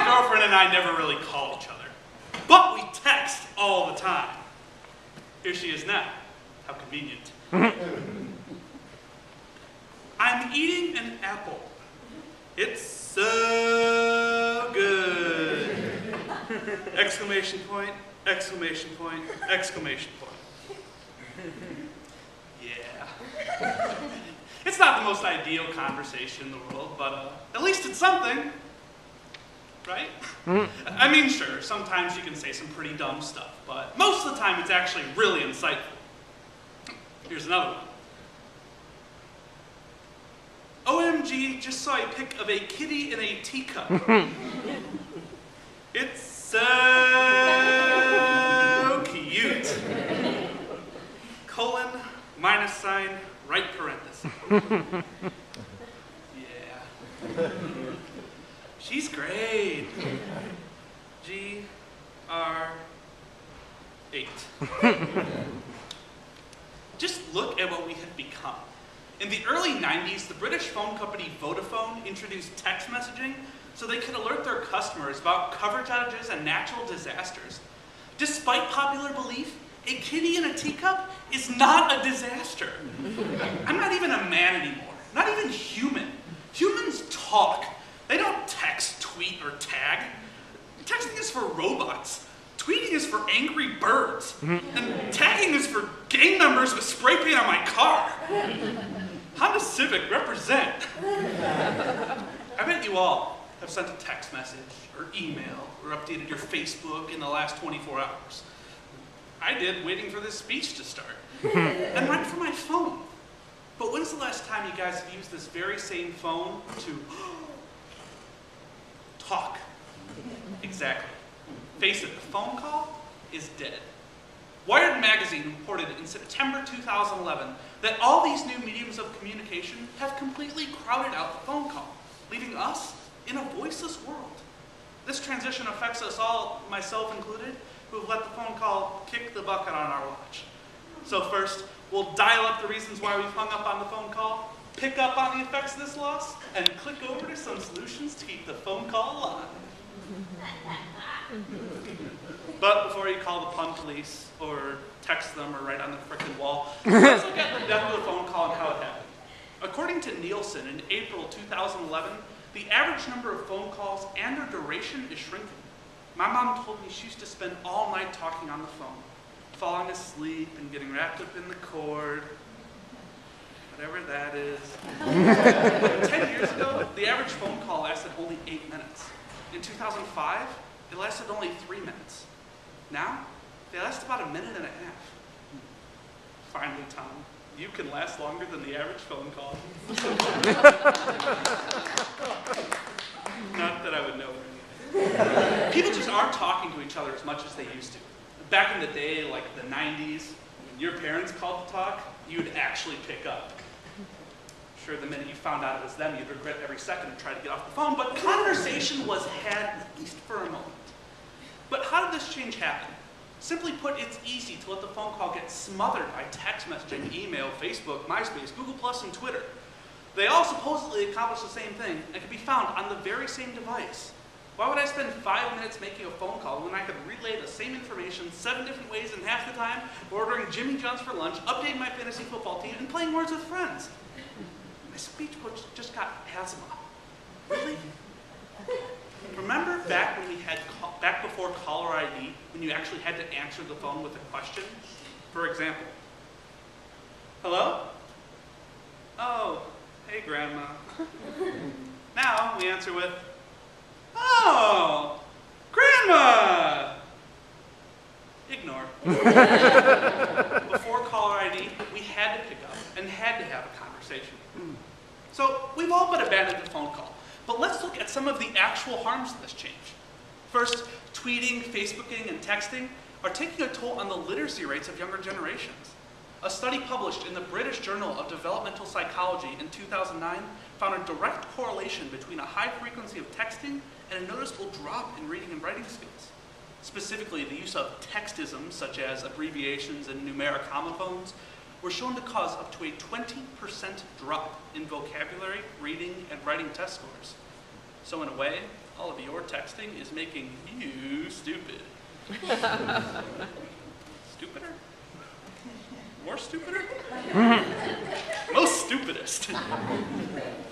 girlfriend and I never really call each other, but we text all the time. Here she is now. How convenient. I'm eating an apple. It's so good. Exclamation point, exclamation point, exclamation point. Yeah. It's not the most ideal conversation in the world, but at least it's something. Right? I mean, sure, sometimes you can say some pretty dumb stuff, but most of the time it's actually really insightful. Here's another one. OMG, just saw a pic of a kitty in a teacup. It's so cute. Colon, minus sign, right parenthesis. Yeah. She's great. GR8. Just look at what we have become. In the early 90s, the British phone company Vodafone introduced text messaging so they could alert their customers about coverage outages and natural disasters. Despite popular belief, a kitty in a teacup is not a disaster. I'm not even a man anymore, not even human. Humans talk. They don't text, tweet, or tag. Texting is for robots. Tweeting is for angry birds. And tagging is for gang members with spray paint on my car. Honda Civic, represent. I bet you all have sent a text message or email or updated your Facebook in the last 24 hours. I did, waiting for this speech to start. And right from my phone. But when's the last time you guys have used this very same phone to talk? Exactly. Face it, the phone call is dead. Wired magazine reported in September 2011 that all these new mediums of communication have completely crowded out the phone call, leaving us in a voiceless world. This transition affects us all, myself included, who have let the phone call kick the bucket on our watch. So first, we'll dial up the reasons why we've hung up on the phone call, pick up on the effects of this loss, and click over to some solutions to keep the phone call alive. But before you call the pun police, or text them, or write on the frickin' wall, let's look at the depth of the phone call and how it happened. According to Nielsen, in April 2011, the average number of phone calls and their duration is shrinking. My mom told me she used to spend all night talking on the phone, falling asleep and getting wrapped up in the cord, whatever that is. 10 years ago, the average phone call lasted only 8 minutes. In 2005, it lasted only 3 minutes. Now, they last about a minute and a half. Finally, Tom, you can last longer than the average phone call. Not that I would know. People just aren't talking to each other as much as they used to. Back in the day, like the 90s, when your parents called to talk, you'd actually pick up. Sure, the minute you found out it was them, you'd regret every second and try to get off the phone, but conversation was had at least for a moment. But how did this change happen? Simply put, it's easy to let the phone call get smothered by text messaging, email, Facebook, MySpace, Google+, and Twitter. They all supposedly accomplish the same thing and can be found on the very same device. Why would I spend 5 minutes making a phone call when I could relay the same information 7 different ways in half the time, ordering Jimmy John's for lunch, updating my fantasy football team, and playing Words with Friends? My speech coach just got asthma. Really? Remember back when we had back before caller ID, when you actually had to answer the phone with a question? For example, hello? Oh, hey Grandma. Now we answer with, oh, Grandma! Ignore. Before caller ID, we had to pick up and had to have a conversation. So we've all but abandoned the phone call. But let's look at some of the actual harms of this change. First, tweeting, Facebooking, and texting are taking a toll on the literacy rates of younger generations. A study published in the British Journal of Developmental Psychology in 2009 found a direct correlation between a high frequency of texting and a noticeable drop in reading and writing skills. Specifically, the use of textisms, such as abbreviations and numeric homophones, were shown to cause up to a 20% drop in vocabulary, reading, and writing test scores. So in a way, all of your texting is making you stupid. Stupider? More stupider? Most stupidest.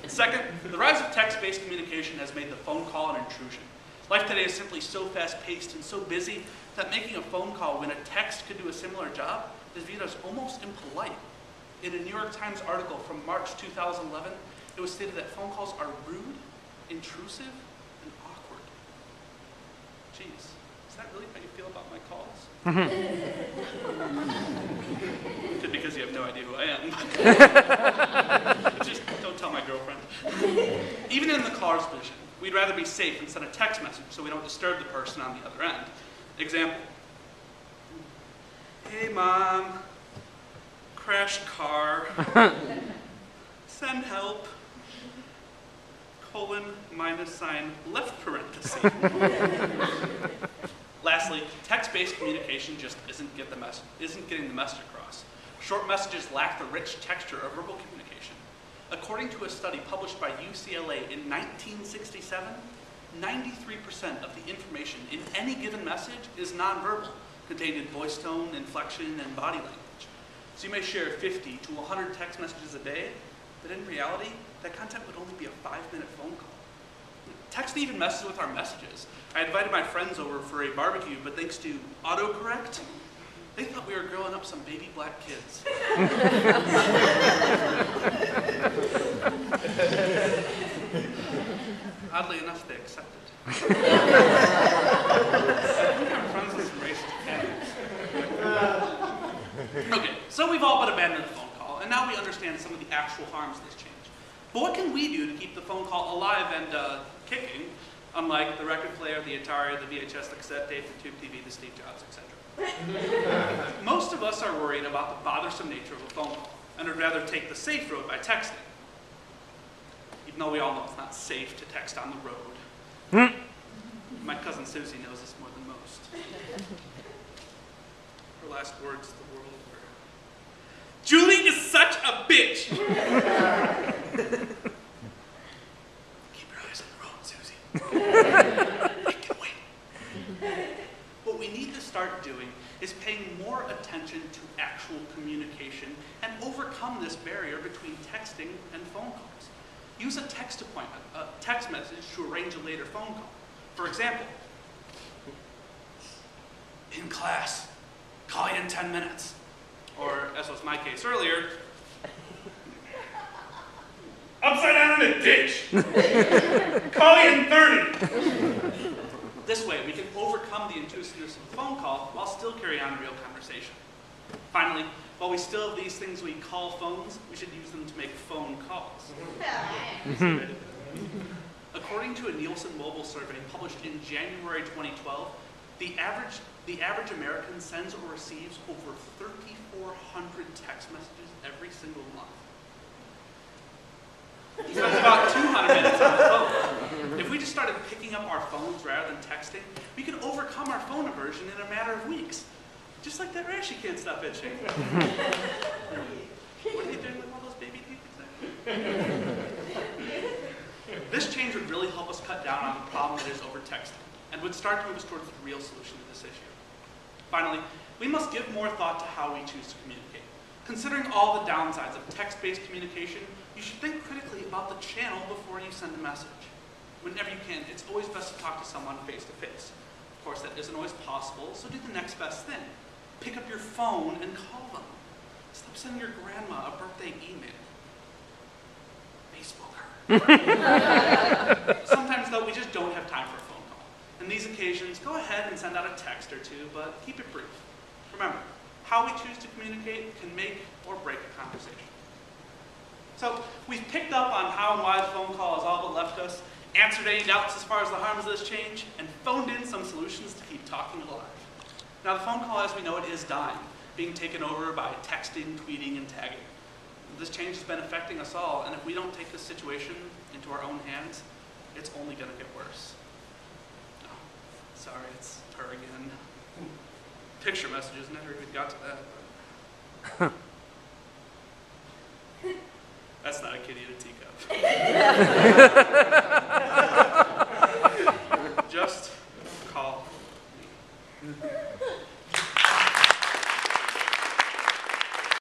Second, the rise of text-based communication has made the phone call an intrusion. Life today is simply so fast-paced and so busy that making a phone call when a text could do a similar job is viewed as almost impolite. In a New York Times article from March 2011, it was stated that phone calls are rude, intrusive, and awkward. Jeez, is that really how you feel about my calls? Good, because you have no idea who I am. Just don't tell my girlfriend. Even in the caller's position, we'd rather be safe and send a text message so we don't disturb the person on the other end. Example. Hey mom, crashed car, send help, :, left parenthesis. Lastly, text-based communication just isn't getting the message across. Short messages lack the rich texture of verbal communication. According to a study published by UCLA in 1967, 93% of the information in any given message is nonverbal, contained in voice tone, inflection, and body language. So you may share 50 to 100 text messages a day, but in reality, that content would only be a 5-minute phone call. Text even messes with our messages. I invited my friends over for a barbecue, but thanks to autocorrect, they thought we were growing up some baby black kids. Oddly enough, they accepted. I think I'm friends with some racist candidates. Okay, so we've all but abandoned the phone call, and now we understand some of the actual harms of this change. But what can we do to keep the phone call alive and kicking, unlike the record player, the Atari, the VHS, the cassette tape, the tube TV, the Steve Jobs, etc.? Most of us are worried about the bothersome nature of a phone call, and would rather take the safe road by texting. Even though we all know it's not safe to text on the road. My cousin Susie knows this more than most. Her last words to the world were, "Julie is such a bitch!" Keep your eyes on the road, Susie. It can wait. What we need to start doing is paying more attention to actual communication and overcome this barrier between texting and phone calls. Use a text appointment, a text message to arrange a later phone call. For example, in class, call you in 10 minutes. Or, as was my case earlier, upside down in a ditch. Call you in 30. This way, we can overcome the intrusiveness of a phone call while still carry on a real conversation. Finally, while we still have these things we call phones, we should use them to make phone calls. According to a Nielsen mobile survey published in January 2012, the average American sends or receives over 3,400 text messages every single month. He spends about 200 minutes on the phone. If we just started picking up our phones rather than texting, we could overcome our phone aversion in a matter of weeks. Just like that rash you can't stop itching. What are you doing with all those baby teeth there? This change would really help us cut down on the problem that is over texting, and would start to move us towards the real solution to this issue. Finally, we must give more thought to how we choose to communicate. Considering all the downsides of text-based communication, you should think critically about the channel before you send a message. Whenever you can, it's always best to talk to someone face-to-face. Of course, that isn't always possible, so do the next best thing. Pick up your phone and call them. Stop sending your grandma a birthday email. Facebook her. Sometimes, though, we just don't have time for a phone call. On these occasions, go ahead and send out a text or two, but keep it brief. Remember, how we choose to communicate can make or break a conversation. So, we've picked up on how and why the phone call has all but left us, answered any doubts as far as the harms of this change, and phoned in some solutions to keep talking alive. Now, the phone call as we know it is dying, being taken over by texting, tweeting, and tagging. This change has been affecting us all, and if we don't take this situation into our own hands, it's only going to get worse. Oh, sorry, it's her again. Picture messages, never even got to that. That's not a kitty in a teacup.